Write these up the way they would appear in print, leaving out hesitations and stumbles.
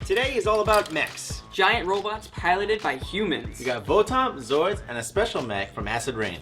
Today is all about mechs. Giant robots piloted by humans. We got Votoms, Zoids, and a special mech from Acid Rain.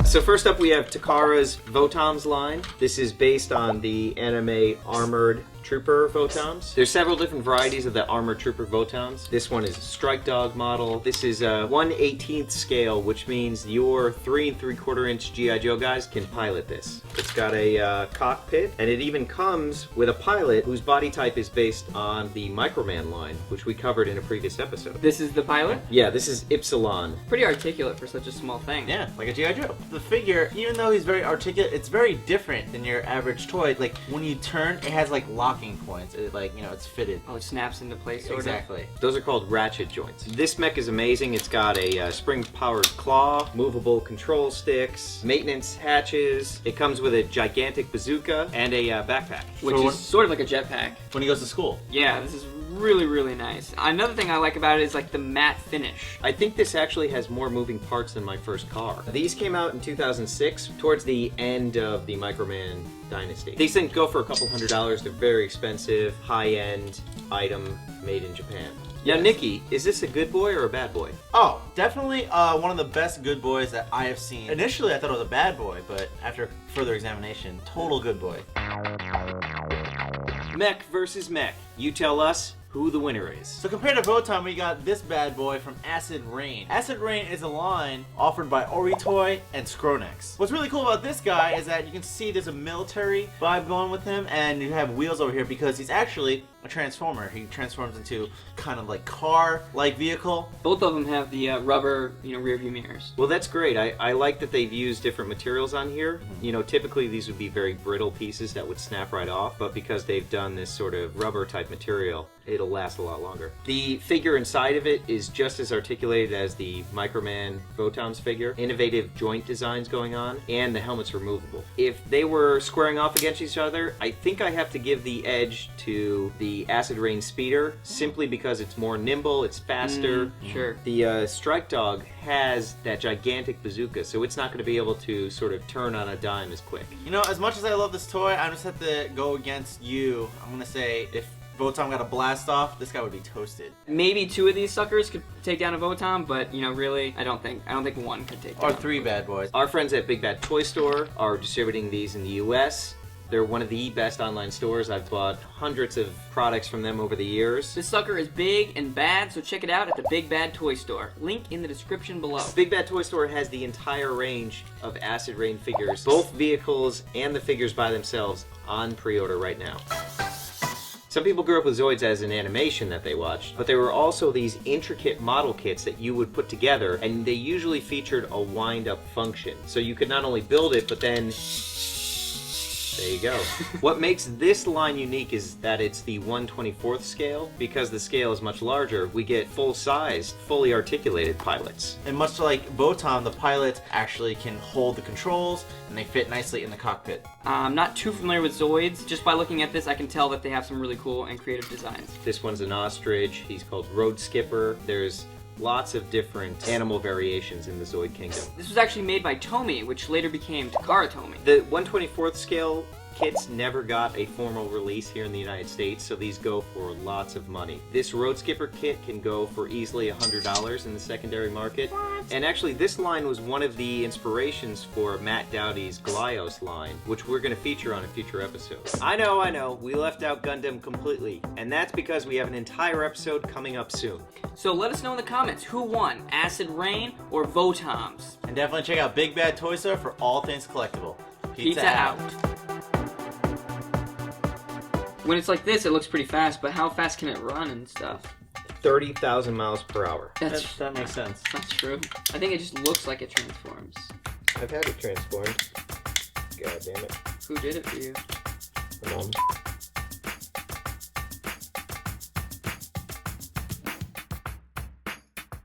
So first up we have Takara's Votoms line. This is based on the anime Armored Trooper Votoms. There's several different varieties of the Armored Trooper Votoms. This one is a Strikedog model. This is a 1/18th scale, which means your 3 3/4 inch G.I. Joe guys can pilot this. It's got a cockpit, and it even comes with a pilot whose body type is based on the Microman line, which we covered in a previous episode. This is the pilot? Yeah, this is Ypsilon. Pretty articulate for such a small thing. Yeah, like a G.I. Joe. The figure, even though he's very articulate, it's very different than your average toy. Like, when you turn, it has like locking points. It, like, you know, it's fitted. Oh, it snaps into place, sort Exactly. Those are called Ratchet Joints. This mech is amazing. It's got a spring-powered claw, movable control sticks, maintenance hatches. It comes with a gigantic bazooka and a backpack. Which is sort of like a jetpack. When he goes to school. Yeah, this is really, really nice. Another thing I like about it is like the matte finish. I think this actually has more moving parts than my first car. These came out in 2006, towards the end of the Microman dynasty. These things go for a couple $100. They're very expensive, high-end item made in Japan. Now, Yes. Nicky, is this a good boy or a bad boy? Oh, definitely one of the best good boys that I have seen. Initially, I thought it was a bad boy, but after further examination, total good boy. Mech versus Mech. You tell us who the winner is. So compared to Votom, we got this bad boy from Acid Rain. Acid Rain is a line offered by Oritoy and Skronex. What's really cool about this guy is that you can see there's a military vibe going with him, and you have wheels over here because he's actually a transformer. He transforms into kind of like car-like vehicle. Both of them have the rubber, rear view mirrors. Well, that's great. I like that they've used different materials on here. You know, typically these would be very brittle pieces that would snap right off, but because they've done this sort of rubber type material, it'll last a lot longer. The figure inside of it is just as articulated as the Microman Votoms figure. Innovative joint designs going on, and the helmet's removable. If they were squaring off against each other, I think I have to give the edge to the Acid Rain Speeder, simply because it's more nimble, it's faster. Sure. The Strikedog has that gigantic bazooka, so it's not going to be able to sort of turn on a dime as quick. You know, as much as I love this toy, I just have to go against you. I'm gonna say if Votom got a blast off, this guy would be toasted. Maybe 2 of these suckers could take down a Votom, but really, I don't think one could take down. Or 3 bad boys. Our friends at Big Bad Toy Store are distributing these in the US. They're one of the best online stores. I've bought hundreds of products from them over the years. This sucker is big and bad, so check it out at the Big Bad Toy Store. Link in the description below. Big Bad Toy Store has the entire range of Acid Rain figures, both vehicles and the figures by themselves, on pre-order right now. Some people grew up with Zoids as an animation that they watched, but there were also these intricate model kits that you would put together, and they usually featured a wind-up function. So you could not only build it, but then... there you go. What makes this line unique is that it's the 1/24th scale. Because the scale is much larger, we get full-sized, fully articulated pilots. And much like Votom, the pilot actually can hold the controls, and they fit nicely in the cockpit. I'm not too familiar with Zoids. Just by looking at this, I can tell that they have some really cool and creative designs. This one's an ostrich. He's called Road Skipper. There's lots of different animal variations in the Zoid kingdom. This was actually made by Tomy, which later became Takara Tomy. The 1/24th scale kits never got a formal release here in the United States, so these go for lots of money. This Road Skipper kit can go for easily $100 in the secondary market. And actually, this line was one of the inspirations for Matt Dowdy's Glyos line, which we're going to feature on a future episode. I know, we left out Gundam completely, and that's because we have an entire episode coming up soon. So let us know in the comments who won, Acid Rain or Votoms. And definitely check out Big Bad Toy Store for all things collectible. Pizza out. When it's like this, it looks pretty fast, but how fast can it run and stuff? 30,000 miles per hour. That makes sense. That's true. I think it just looks like it transforms. I've had it transformed. God damn it. Who did it for you? Mom.